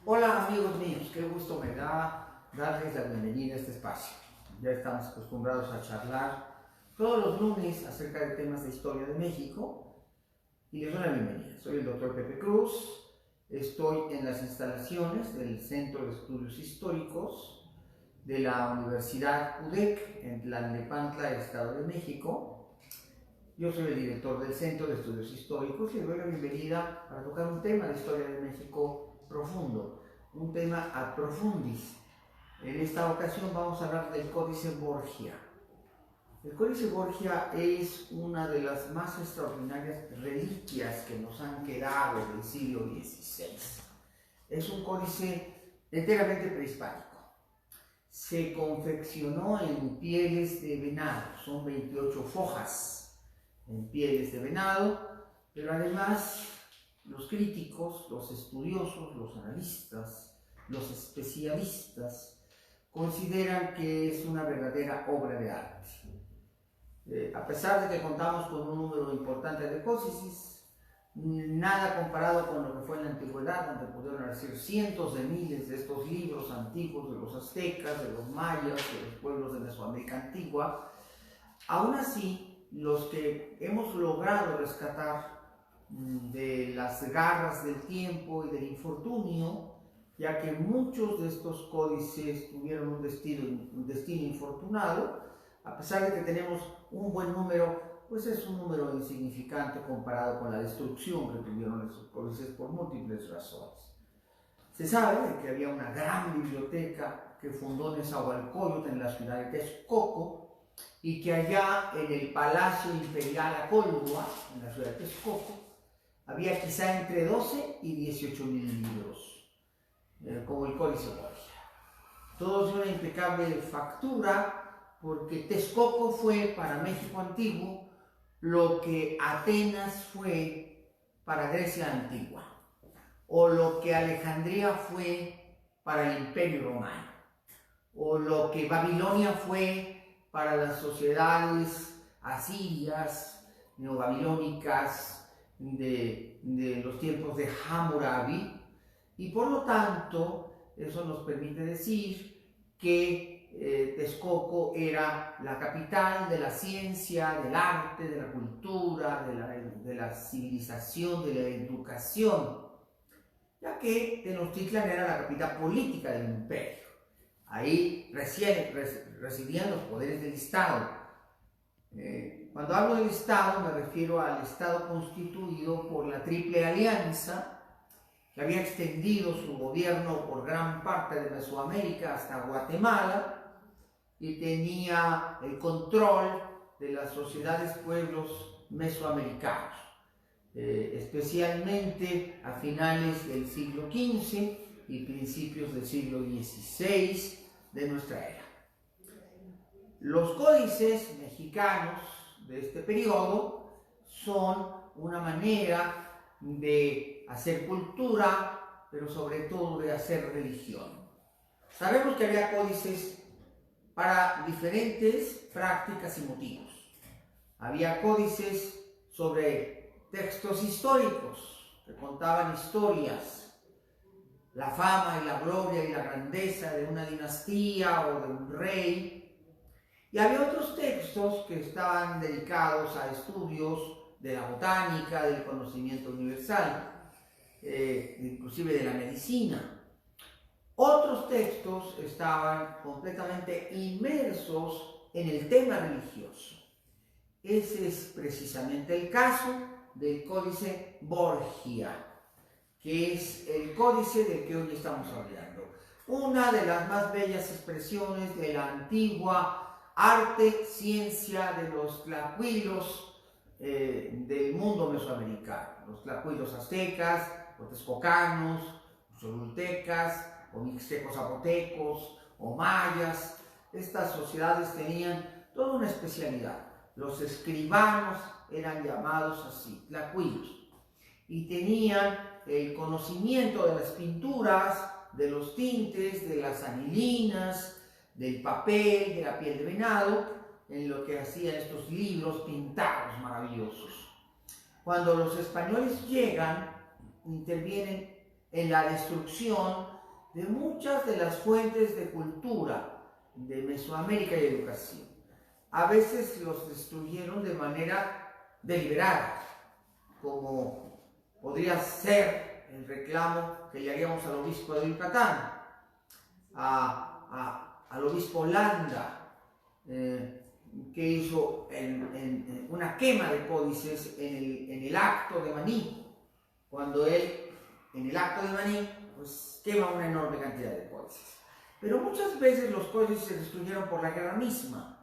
Hola amigos míos, qué gusto me da darles la bienvenida a este espacio. Ya estamos acostumbrados a charlar todos los lunes acerca de temas de historia de México y les doy la bienvenida. Soy el doctor Pepe Cruz, estoy en las instalaciones del Centro de Estudios Históricos de la Universidad UDEC en Tlalnepantla, Estado de México. Yo soy el director del Centro de Estudios Históricos y les doy la bienvenida para tocar un tema de historia de México profundo, un tema ad profundis. En esta ocasión vamos a hablar del Códice Borgia. El Códice Borgia es una de las más extraordinarias reliquias que nos han quedado del siglo XVI. Es un códice enteramente prehispánico. Se confeccionó en pieles de venado, son 28 fojas en pieles de venado, pero además los críticos, los estudiosos, los analistas, los especialistas consideran que es una verdadera obra de arte. A pesar de que contamos con un número importante de códices, nada comparado con lo que fue en la antigüedad, donde pudieron haber cientos de miles de estos libros antiguos de los aztecas, de los mayas, de los pueblos de Mesoamérica antigua. Aún así, los que hemos logrado rescatar de las garras del tiempo y del infortunio, ya que muchos de estos códices tuvieron un destino infortunado, a pesar de que tenemos un buen número, pues es un número insignificante comparado con la destrucción que tuvieron esos códices por múltiples razones. Se sabe que había una gran biblioteca que fundó Nezahualcóyotl en la ciudad de Texcoco y que allá en el Palacio Imperial Acolhua, en la ciudad de Texcoco, había quizá entre 12 y 18,000 libros, como el Códice Borgia. Todos de una impecable factura, porque Texcoco fue para México antiguo lo que Atenas fue para Grecia antigua, o lo que Alejandría fue para el Imperio Romano, o lo que Babilonia fue para las sociedades asirias, neobabilónicas, de los tiempos de Hammurabi, y por lo tanto eso nos permite decir que Texcoco era la capital de la ciencia, del arte, de la cultura, de la civilización, de la educación, ya que Tenochtitlan era la capital política del imperio. Ahí residían los poderes del Estado. Cuando hablo del Estado me refiero al Estado constituido por la Triple Alianza, que había extendido su gobierno por gran parte de Mesoamérica hasta Guatemala y tenía el control de las sociedades pueblos mesoamericanos, especialmente a finales del siglo XV y principios del siglo XVI de nuestra era. Los códices mexicanos de este periodo son una manera de hacer cultura, pero sobre todo de hacer religión. Sabemos que había códices para diferentes prácticas y motivos. Había códices sobre textos históricos que contaban historias, la fama y la gloria y la grandeza de una dinastía o de un rey. Y había otros textos que estaban dedicados a estudios de la botánica, del conocimiento universal, inclusive de la medicina. Otros textos estaban completamente inmersos en el tema religioso. Ese es precisamente el caso del Códice Borgia, que es el códice del que hoy estamos hablando. Una de las más bellas expresiones de la antigua arte, ciencia de los tlacuilos del mundo mesoamericano. Los tlacuilos aztecas, los texcocanos, los cholultecas, o mixtecos zapotecos, o mayas. Estas sociedades tenían toda una especialidad. Los escribanos eran llamados así, tlacuilos, y tenían el conocimiento de las pinturas, de los tintes, de las anilinas, del papel, de la piel de venado, en lo que hacían estos libros pintados maravillosos. Cuando los españoles llegan, intervienen en la destrucción de muchas de las fuentes de cultura de Mesoamérica y educación. A veces los destruyeron de manera deliberada, como podría ser el reclamo que le haríamos al obispo de Yucatán, al obispo Landa, que hizo una quema de códices en el acto de Maní, cuando él, en el acto de Maní, pues quema una enorme cantidad de códices. Pero muchas veces los códices se destruyeron por la guerra misma.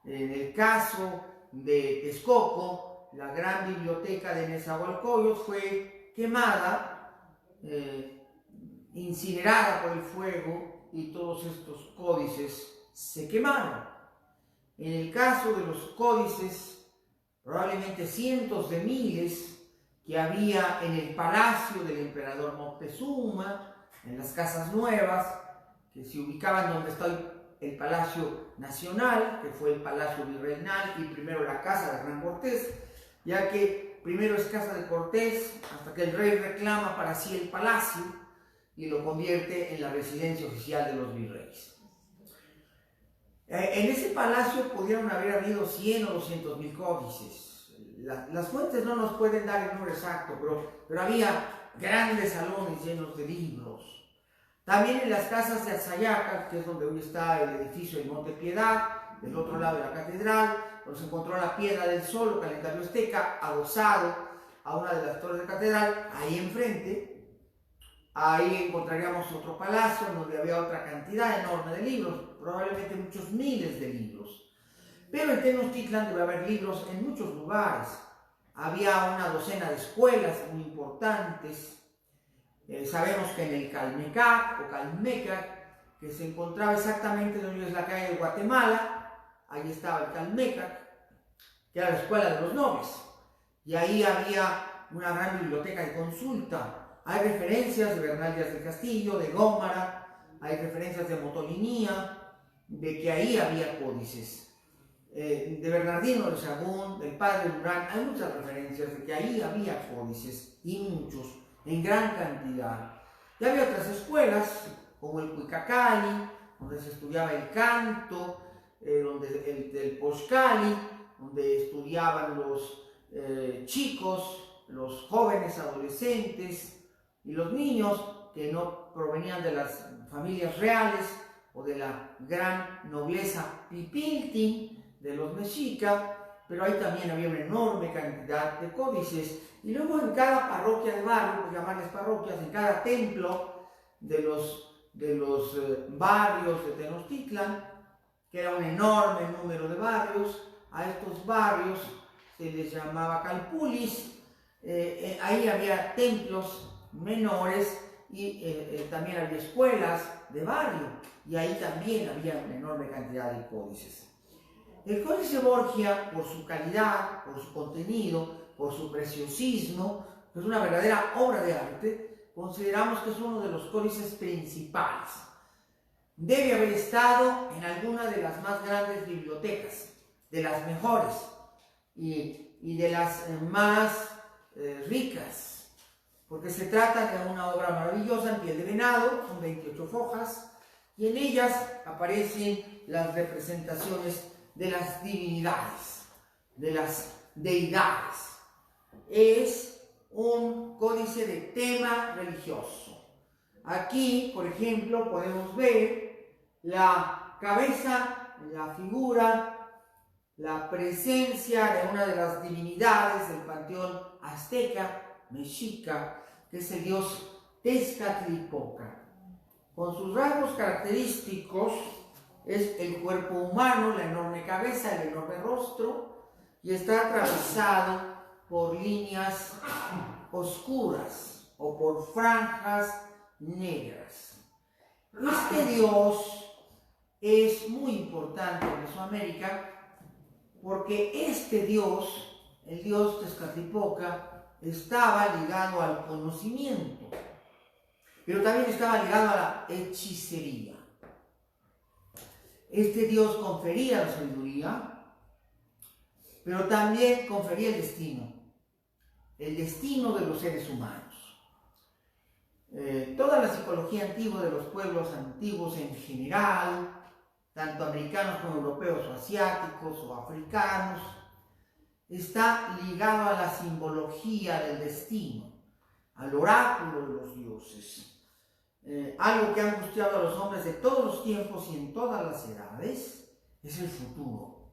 En el caso de Texcoco, la gran biblioteca de Nezahualcóyotl fue quemada, incinerada por el fuego, y todos estos códices se quemaron. En el caso de los códices, probablemente cientos de miles que había en el palacio del emperador Moctezuma, en las casas nuevas, que se ubicaban donde está el Palacio Nacional, que fue el Palacio Virreinal, y primero la casa de Hernán Cortés, ya que primero es casa de Cortés, hasta que el rey reclama para sí el palacio y lo convierte en la residencia oficial de los virreyes. En ese palacio pudieron haber habido 100 o 200 mil códices. Las fuentes no nos pueden dar el número exacto, pero había grandes salones llenos de libros. También en las casas de Atzayaca, que es donde hoy está el edificio del Monte Piedad, del otro lado de la catedral, donde se encontró la piedra del sol o calendario azteca adosado a una de las torres de catedral, ahí enfrente. Ahí encontraríamos otro palacio donde había otra cantidad enorme de libros, probablemente muchos miles de libros. Pero en Tenochtitlan debe haber libros en muchos lugares. Había una docena de escuelas muy importantes. Sabemos que en el Calmecac o Calmecac, que se encontraba exactamente donde es la calle de Guatemala, ahí estaba el Calmecac, que era la escuela de los nobles. Y ahí había una gran biblioteca de consulta. Hay referencias de Bernal Díaz del Castillo, de Gómara, hay referencias de Motolinía, de que ahí había códices. De Bernardino de Sahagún, del padre Durán, hay muchas referencias de que ahí había códices, y muchos, en gran cantidad. Y había otras escuelas, como el Cuicacali, donde se estudiaba el canto, el Poscali, donde estudiaban los chicos, los jóvenes adolescentes, y los niños que no provenían de las familias reales o de la gran nobleza pipiltin de los mexicas, pero ahí también había una enorme cantidad de códices. Y luego en cada parroquia de barrio, por llamarles parroquias, en cada templo de los barrios de Tenochtitlan, que era un enorme número de barrios, a estos barrios se les llamaba calpulis. Ahí había templos menores y también había escuelas de barrio, y ahí también había una enorme cantidad de códices. El Códice Borgia, por su calidad, por su contenido, por su preciosismo, es una verdadera obra de arte, consideramos que es uno de los códices principales. Debe haber estado en alguna de las más grandes bibliotecas, de las mejores y de las más ricas, porque se trata de una obra maravillosa en piel de venado, son 28 fojas, y en ellas aparecen las representaciones de las divinidades, de las deidades. Es un códice de tema religioso. Aquí, por ejemplo, podemos ver la cabeza, la figura, la presencia de una de las divinidades del panteón azteca, mexica, que es el dios Tezcatlipoca. Con sus rasgos característicos es el cuerpo humano, la enorme cabeza, el enorme rostro, y está atravesado por líneas oscuras o por franjas negras. Este dios es muy importante en Mesoamérica porque este dios, el dios Tezcatlipoca, estaba ligado al conocimiento, pero también estaba ligado a la hechicería. Este dios confería la sabiduría, pero también confería el destino de los seres humanos. toda la psicología antigua de los pueblos antiguos en general, tanto americanos como europeos o asiáticos o africanos, está ligado a la simbología del destino, al oráculo de los dioses. Algo que ha angustiado a los hombres de todos los tiempos y en todas las edades es el futuro.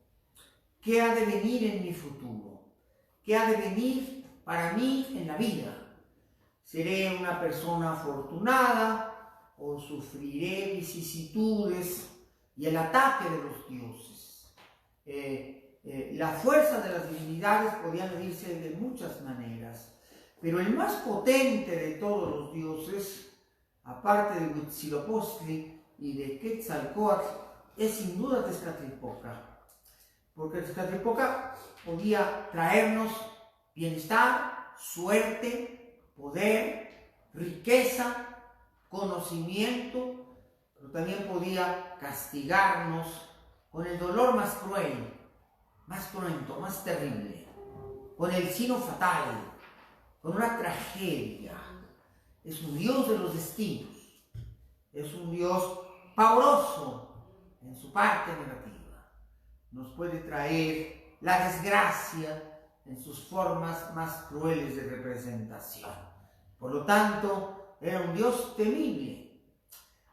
¿Qué ha de venir en mi futuro? ¿Qué ha de venir para mí en la vida? ¿Seré una persona afortunada o sufriré vicisitudes y el ataque de los dioses? La fuerza de las divinidades podía medirse de muchas maneras, pero el más potente de todos los dioses, aparte de Huitzilopochtli y de Quetzalcóatl, es sin duda Tezcatlipoca, porque Tezcatlipoca podía traernos bienestar, suerte, poder, riqueza, conocimiento, pero también podía castigarnos con el dolor más cruel, más cruento, más terrible, con el sino fatal, con una tragedia. Es un Dios de los destinos, es un Dios pavoroso en su parte negativa. Nos puede traer la desgracia en sus formas más crueles de representación. Por lo tanto, era un Dios temible.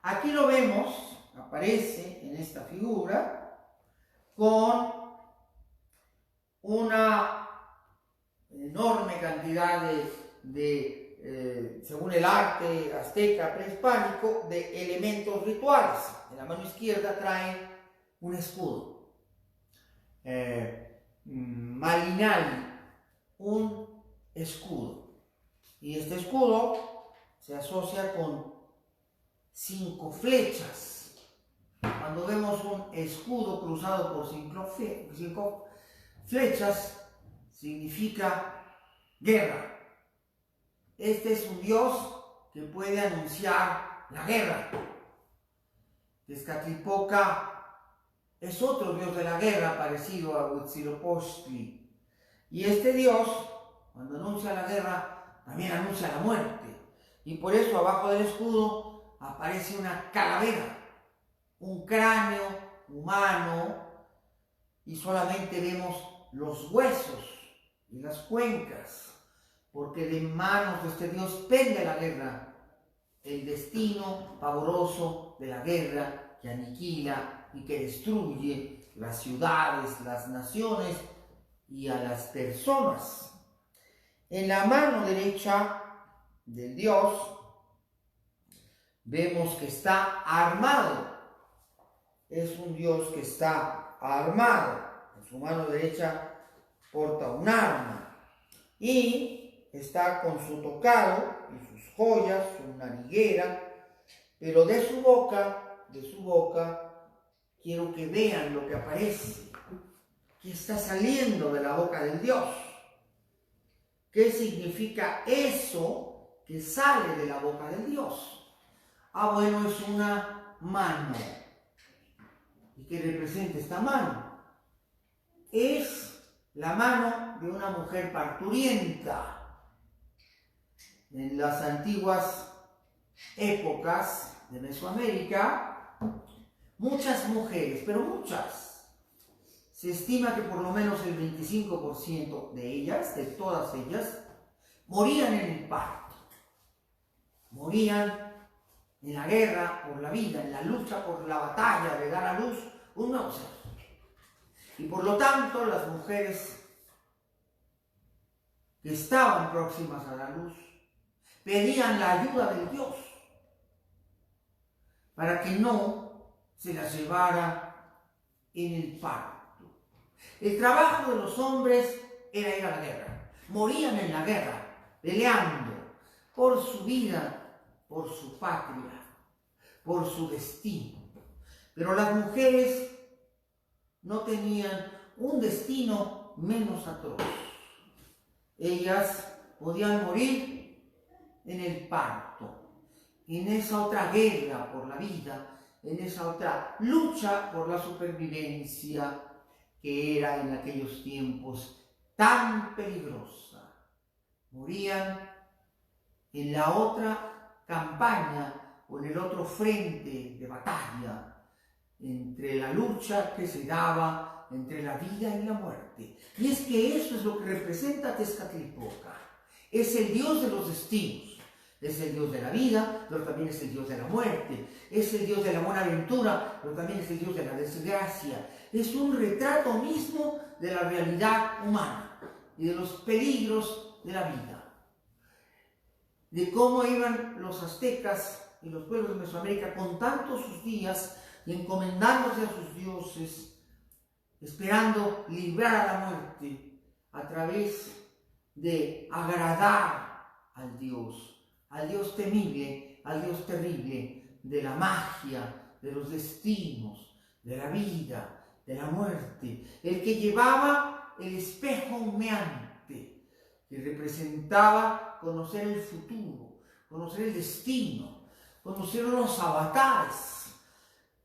Aquí lo vemos, aparece en esta figura, con una enorme cantidad según el arte azteca prehispánico, de elementos rituales. En la mano izquierda trae un escudo. Malinali, un escudo. Y este escudo se asocia con 5 flechas. Cuando vemos un escudo cruzado por 5 flechas, significa guerra. Este es un Dios que puede anunciar la guerra. Tezcatlipoca es otro Dios de la guerra parecido a Huitzilopochtli. Y este Dios, cuando anuncia la guerra, también anuncia la muerte. Y por eso abajo del escudo aparece una calavera, un cráneo humano, y solamente vemos los huesos y las cuencas, porque de manos de este Dios pende la guerra, el destino pavoroso de la guerra que aniquila y que destruye las ciudades, las naciones y a las personas. En la mano derecha del Dios vemos que está armado. Es un Dios que está armado. En su mano derecha porta un arma y está con su tocado y sus joyas, su nariguera, pero de su boca, quiero que vean lo que aparece, que está saliendo de la boca del Dios. ¿Qué significa eso que sale de la boca del Dios? Bueno, es una mano. ¿Y qué representa esta mano? Es la mano de una mujer parturienta. En las antiguas épocas de Mesoamérica, muchas mujeres, pero muchas, se estima que por lo menos el 25% de ellas, de todas ellas, morían en el parto. Morían en la guerra por la vida, en la lucha por la batalla de dar a luz un nuevo ser. Y por lo tanto, las mujeres que estaban próximas a la luz pedían la ayuda del Dios para que no se las llevara en el parto. El trabajo de los hombres era ir a la guerra. Morían en la guerra, peleando por su vida, por su patria, por su destino. Pero las mujeres no tenían un destino menos atroz. Ellas podían morir en el parto, en esa otra guerra por la vida, en esa otra lucha por la supervivencia que era en aquellos tiempos tan peligrosa. Morían en la otra campaña o en el otro frente de batalla entre la lucha que se daba entre la vida y la muerte. Y es que eso es lo que representa Tezcatlipoca. Es el Dios de los destinos. Es el Dios de la vida, pero también es el Dios de la muerte. Es el Dios de la buena aventura, pero también es el Dios de la desgracia. Es un retrato mismo de la realidad humana y de los peligros de la vida. De cómo iban los aztecas y los pueblos de Mesoamérica contando sus días y encomendándose a sus dioses, esperando librar a la muerte a través de agradar al Dios temible, al Dios terrible, de la magia, de los destinos, de la vida, de la muerte, el que llevaba el espejo humeante, que representaba conocer el futuro, conocer el destino, conocer los avatares,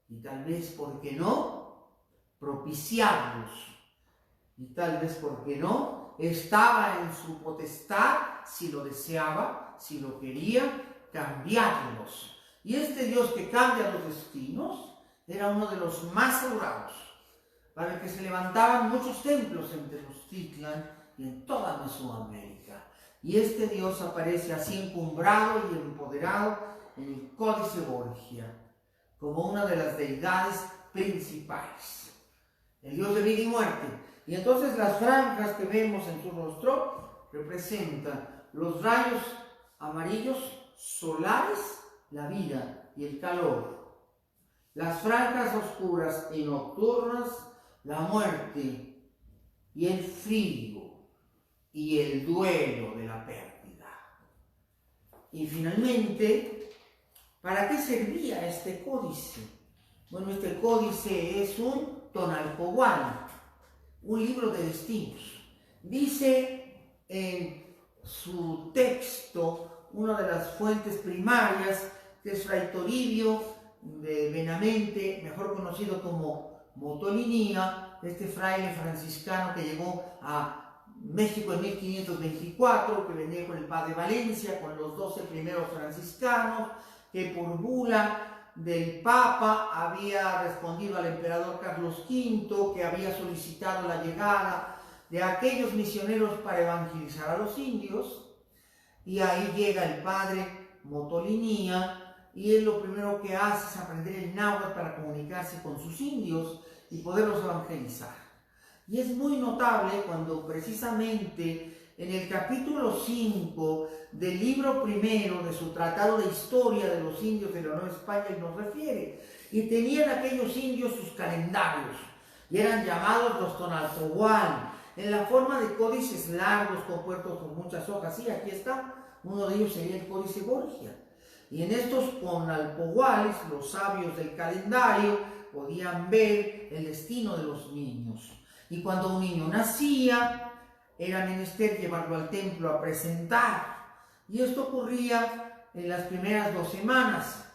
y tal vez, ¿por qué no?, propiciarlos, y tal vez, ¿por qué no?, estaba en su potestad, si lo deseaba, si lo quería, cambiarlos. Y este Dios que cambia los destinos era uno de los más adorados, para el que se levantaban muchos templos en Tenochtitlan y en toda Mesoamérica. Y este Dios aparece así encumbrado y empoderado en el Códice Borgia, como una de las deidades principales, el Dios de vida y muerte. Y entonces las franjas que vemos en su rostro representan los rayos amarillos solares, la vida y el calor. Las franjas oscuras y nocturnas, la muerte y el frío y el duelo de la pérdida. Y finalmente, ¿para qué servía este códice? Bueno, este códice es un Tonalpohualli, un libro de destinos. Dice en su texto, una de las fuentes primarias, que es Fray Toribio de Benavente, mejor conocido como Motolinía, este fraile franciscano que llegó a México en 1524, que venía con el padre Valencia, con los 12 primeros franciscanos, que por bula del Papa había respondido al emperador Carlos V, que había solicitado la llegada de aquellos misioneros para evangelizar a los indios, y ahí llega el padre Motolinía, y él lo primero que hace es aprender el náhuatl para comunicarse con sus indios y poderlos evangelizar. Y es muy notable cuando precisamente en el capítulo 5 del libro primero de su Tratado de Historia de los Indios de la Nueva España, él nos refiere, y tenían aquellos indios sus calendarios, y eran llamados los Tonalpohualli, en la forma de códices largos compuestos con muchas hojas. Y aquí está, uno de ellos sería el Códice Borgia. Y en estos Tonalpohuallis, los sabios del calendario podían ver el destino de los niños. Y cuando un niño nacía, era menester llevarlo al templo a presentar. Y esto ocurría en las primeras 2 semanas.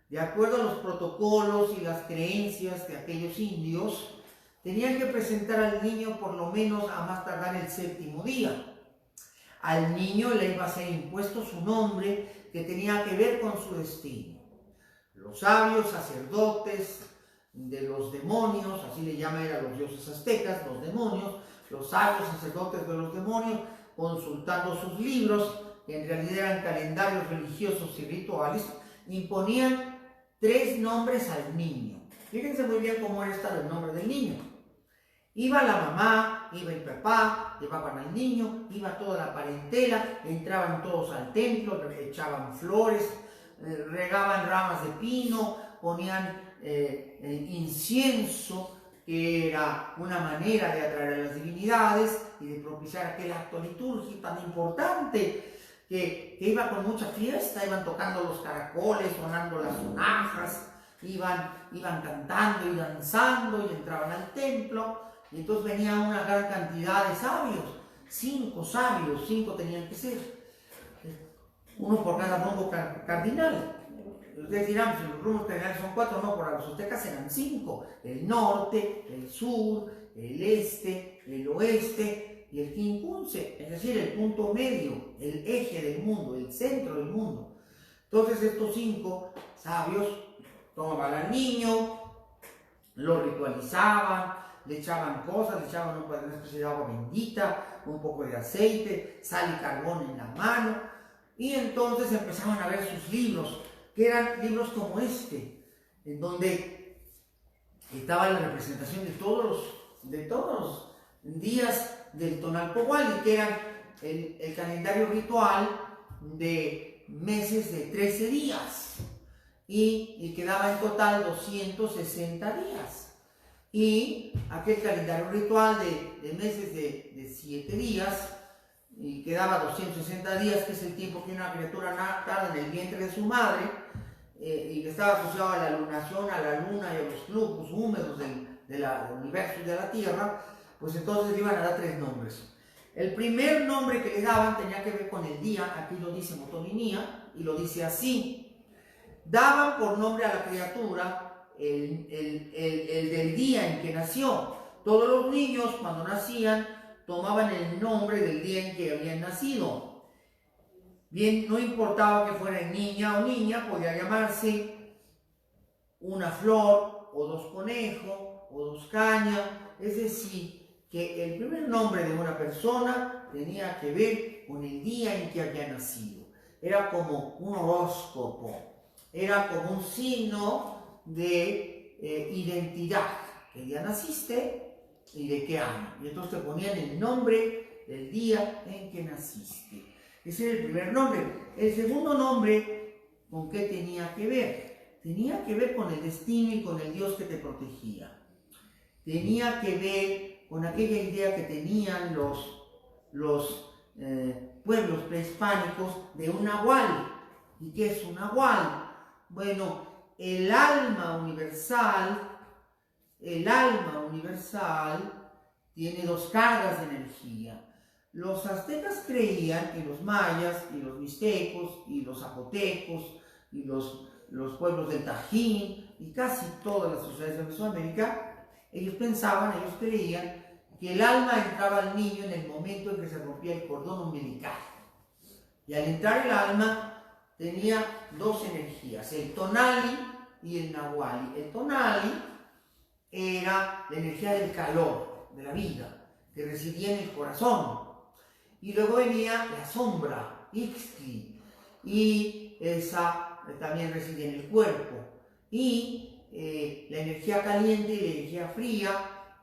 De acuerdo a los protocolos y las creencias de aquellos indios, tenían que presentar al niño por lo menos a más tardar el 7º día. Al niño le iba a ser impuesto su nombre, que tenía que ver con su destino. Los sabios sacerdotes de los demonios, así le llaman a los dioses aztecas, los demonios, los sabios sacerdotes de los demonios, consultando sus libros, que en realidad eran calendarios religiosos y rituales, imponían 3 nombres al niño. Fíjense muy bien cómo era el nombre del niño. Iba la mamá, iba el papá, llevaban al niño, iba toda la parentela, entraban todos al templo, echaban flores, regaban ramas de pino, ponían incienso, que era una manera de atraer a las divinidades y de propiciar aquel acto litúrgico tan importante que iba con mucha fiesta. Iban tocando los caracoles, sonando las sonajas, iban cantando y danzando y entraban al templo. Y entonces venía una gran cantidad de sabios, 5 sabios, 5 tenían que ser, uno por cada rumbo cardinal. Ustedes dirán, si los rumbos cardinales son 4, no, por los aztecas eran 5, el norte, el sur, el este, el oeste y el quincunce, es decir, el punto medio, el eje del mundo, el centro del mundo. Entonces estos 5 sabios tomaban al niño, lo ritualizaban, le echaban cosas, le echaban una especie de agua bendita, un poco de aceite, sal y carbón en la mano, y entonces empezaban a ver sus libros, que eran libros como este, en donde estaba la representación de todos los días del Tonalpohualli, que eran el calendario ritual de meses de 13 días, y quedaba en total 260 días. Y aquel calendario ritual de meses de 7 días, y quedaba 260 días, que es el tiempo que una criatura tarda en el vientre de su madre, y que estaba asociado a la lunación, a la luna y a los flujos húmedos del universo y de la Tierra, pues entonces le iban a dar 3 nombres. El primer nombre que le daban tenía que ver con el día, aquí lo dice Motolinía, y lo dice así: daban por nombre a la criatura el del día en que nació. Todos los niños, cuando nacían, tomaban el nombre del día en que habían nacido. Bien, no importaba que fuera niña o niña, podía llamarse una flor, o 2 conejos, o 2 cañas, es decir, que el primer nombre de una persona tenía que ver con el día en que había nacido. Era como un horóscopo, era como un signo de identidad. ¿Qué día naciste y de qué año? Y entonces te ponían el nombre del día en que naciste. Ese era el primer nombre. El segundo nombre, ¿con qué tenía que ver? Tenía que ver con el destino y con el Dios que te protegía. Tenía que ver con aquella idea que tenían los pueblos prehispánicos de un nahual. ¿Y qué es un nahual? Bueno, el alma universal tiene 2 cargas de energía. Los aztecas creían, y los mayas, y los mixtecos, y los zapotecos, y los pueblos del Tajín, y casi todas las sociedades de Mesoamérica, ellos creían que el alma entraba al niño en el momento en que se rompía el cordón umbilical. Y al entrar el alma tenía 2 energías, el tonali y el nahuali. El tonali era la energía del calor, de la vida, que residía en el corazón. Y luego venía la sombra, Ixtli, y esa también residía en el cuerpo. Y la energía caliente y la energía fría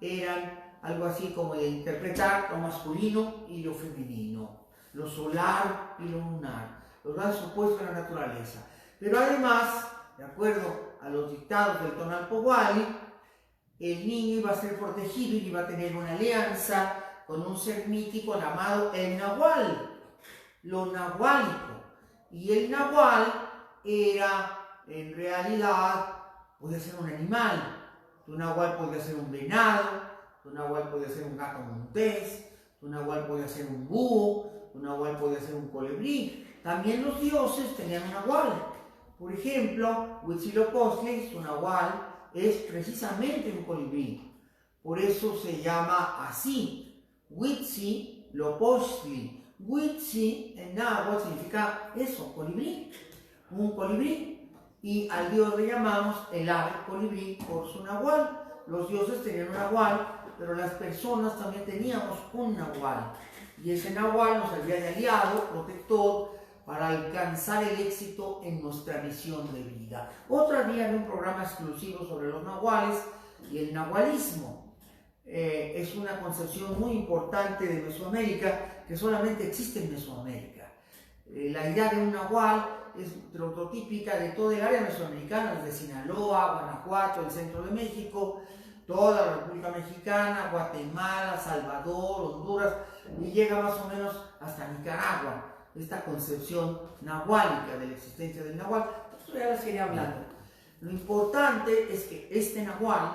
eran algo así como de interpretar lo masculino y lo femenino, lo solar y lo lunar, los grandes opuestos de la naturaleza. Pero además, de acuerdo a los dictados del Tonalpohualli, el niño iba a ser protegido y iba a tener una alianza con un ser mítico llamado el Nahual, lo nahuálico. Y el Nahual era, en realidad, podía ser un animal. Tu nahual podía ser un venado, tu nahual podía ser un gato montés, tu nahual podía ser un búho, tu nahual podía ser un colibrí. También los dioses tenían un nahual. Por ejemplo, Huitzilopochtli, su nahual, es precisamente un colibrí. Por eso se llama así, Huitzilopochtli. Huitzi en náhuatl significa eso, colibrí, un colibrí. Y al dios le llamamos el ave colibrí por su nahual. Los dioses tenían un nahual, pero las personas también teníamos un nahual. Y ese nahual nos servía de aliado, protector, para alcanzar el éxito en nuestra misión de vida. Otro día en un programa exclusivo sobre los nahuales y el nahualismo. Es una concepción muy importante de Mesoamérica que solamente existe en Mesoamérica. La idea de un nahual es prototípica de toda el área mesoamericana, desde Sinaloa, Guanajuato, el centro de México, toda la República Mexicana, Guatemala, Salvador, Honduras, y llega más o menos hasta Nicaragua, esta concepción nahuálica de la existencia del nahual. Esto ya les quería hablando. Lo importante es que este nahual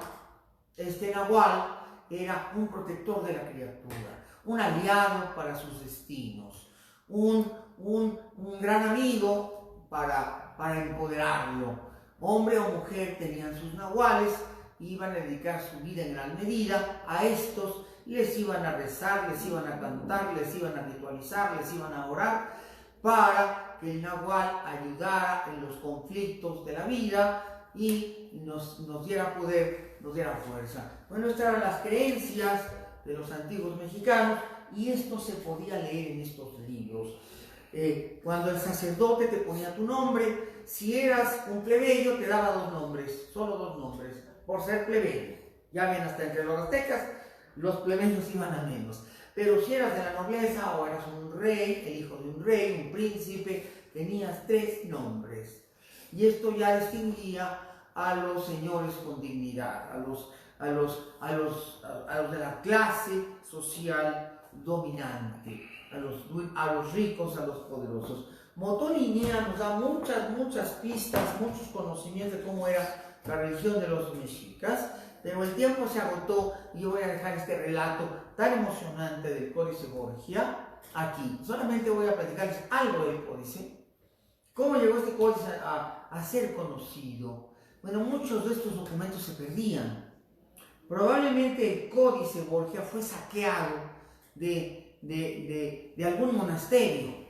era un protector de la criatura, un aliado para sus destinos, un gran amigo para empoderarlo. Hombre o mujer tenían sus nahuales, iban a dedicar su vida en gran medida a estos, les iban a rezar, les iban a cantar, les iban a ritualizar, les iban a orar, para que el Nahual ayudara en los conflictos de la vida y nos diera poder, nos diera fuerza. Bueno, estas eran las creencias de los antiguos mexicanos y esto se podía leer en estos libros. Cuando el sacerdote te ponía tu nombre, si eras un plebeyo te daba 2 nombres, solo 2 nombres, por ser plebeyo. Ya ven, hasta entre los aztecas los plebeyos iban a menos. Pero si eras de la nobleza o eras un rey, el hijo de un rey, un príncipe, tenías 3 nombres. Y esto ya distinguía a los señores con dignidad, a los de la clase social dominante, a los ricos, a los poderosos. Motón Inea nos da muchas pistas, muchos conocimientos de cómo era la religión de los mexicas, pero el tiempo se agotó y yo voy a dejar este relato tan emocionante del Códice Borgia aquí. Solamente voy a platicarles algo del códice, cómo llegó este códice a ser conocido. Bueno, muchos de estos documentos se perdían. Probablemente el Códice Borgia fue saqueado de algún monasterio.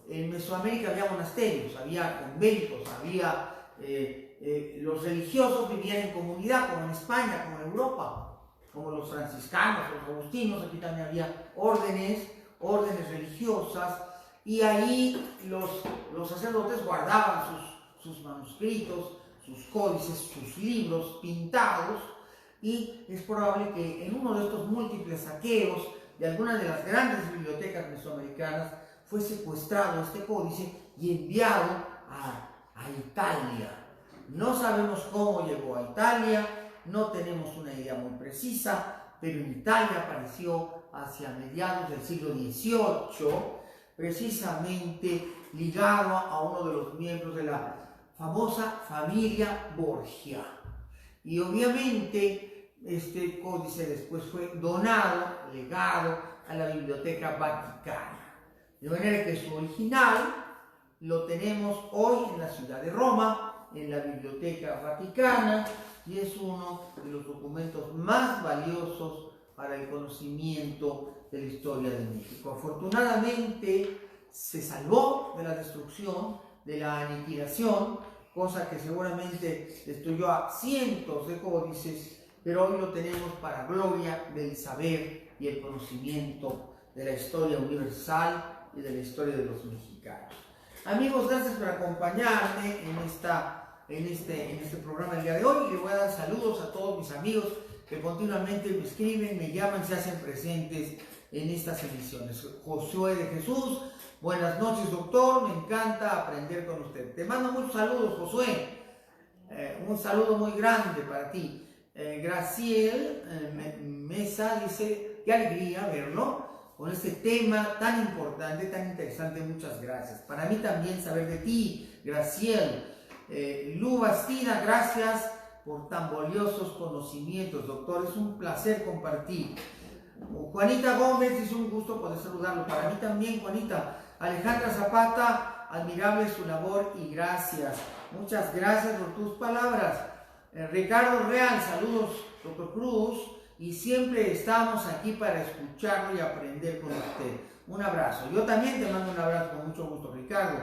En Mesoamérica había monasterios, había conventos, había los religiosos vivían en comunidad, como en España, como en Europa, como los franciscanos, los agustinos. Aquí también había órdenes religiosas, y ahí los sacerdotes guardaban sus manuscritos, sus códices, sus libros pintados, y es probable que en uno de estos múltiples saqueos de algunas de las grandes bibliotecas mesoamericanas fue secuestrado este códice y enviado a Italia. No sabemos cómo llegó a Italia, no tenemos una idea muy precisa, pero en Italia apareció hacia mediados del siglo XVIII, precisamente ligado a uno de los miembros de la famosa familia Borgia. Y obviamente este códice después fue donado, legado a la Biblioteca Vaticana. De manera que su original lo tenemos hoy en la ciudad de Roma, en la Biblioteca Vaticana, y es uno de los documentos más valiosos para el conocimiento de la historia de México. Afortunadamente se salvó de la destrucción, de la aniquilación, cosa que seguramente destruyó a cientos de códices, pero hoy lo tenemos para gloria del saber y el conocimiento de la historia universal y de la historia de los mexicanos. Amigos, gracias por acompañarme en este programa el día de hoy. Le voy a dar saludos a todos mis amigos que continuamente me escriben, me llaman, se hacen presentes en estas emisiones. Josué de Jesús, buenas noches, doctor, me encanta aprender con usted. Te mando muchos saludos, Josué. Un saludo muy grande para ti. Graciel Mesa dice, qué alegría verlo con este tema tan importante, tan interesante. Muchas gracias. Para mí también saber de ti, Graciel. Lu Bastida, gracias por tan valiosos conocimientos, doctor. Es un placer compartir. Juanita Gómez, es un gusto poder saludarlo. Para mí también, Juanita. Alejandra Zapata, admirable su labor y gracias. Muchas gracias por tus palabras. Ricardo Real, saludos, doctor Cruz. Y siempre estamos aquí para escucharlo y aprender con usted. Un abrazo. Yo también te mando un abrazo con mucho gusto, Ricardo.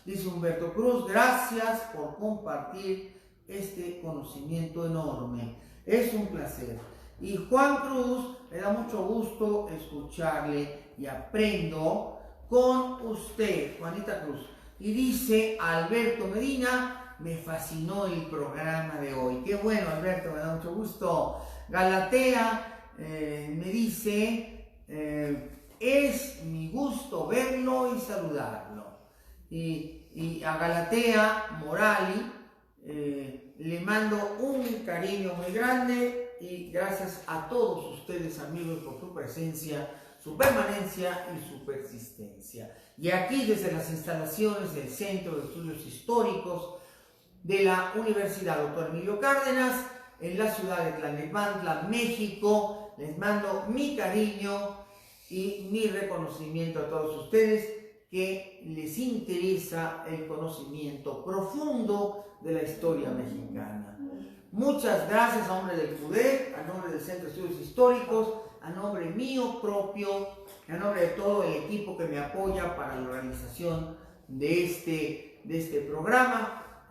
Dice Humberto Cruz, gracias por compartir este conocimiento enorme. Es un placer. Y Juan Cruz, me da mucho gusto escucharle y aprendo con usted, Juanita Cruz. Y dice Alberto Medina, me fascinó el programa de hoy. Qué bueno, Alberto, me da mucho gusto. Galatea me dice, es mi gusto verlo y saludarlo. Y a Galatea Morali le mando un cariño muy grande y gracias a todos ustedes, amigos, por su presencia, su permanencia y su persistencia. Y aquí desde las instalaciones del Centro de Estudios Históricos de la Universidad Dr. Emilio Cárdenas, en la ciudad de Tlalnepantla, México, les mando mi cariño y mi reconocimiento a todos ustedes que les interesa el conocimiento profundo de la historia mexicana. Muchas gracias a nombre del CUDEC, a nombre del Centro de Estudios Históricos, a nombre mío propio, a nombre de todo el equipo que me apoya para la realización de este programa,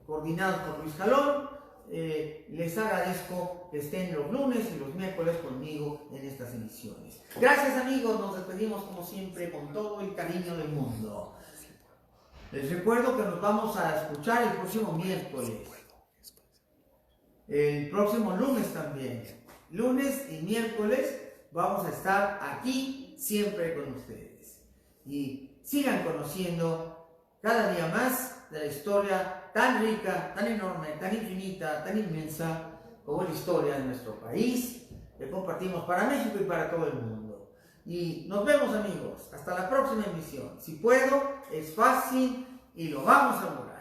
coordinado por Luis Jalón. Les agradezco que estén los lunes y los miércoles conmigo en estas emisiones. Gracias, amigos, nos despedimos como siempre con todo el cariño del mundo. Les recuerdo que nos vamos a escuchar el próximo miércoles, el próximo lunes también. Lunes y miércoles vamos a estar aquí siempre con ustedes. Y sigan conociendo cada día más de la historia tan rica, tan enorme, tan infinita, tan inmensa como la historia de nuestro país, que compartimos para México y para todo el mundo. Y nos vemos, amigos, hasta la próxima emisión. Si puedo, es fácil y lo vamos a lograr.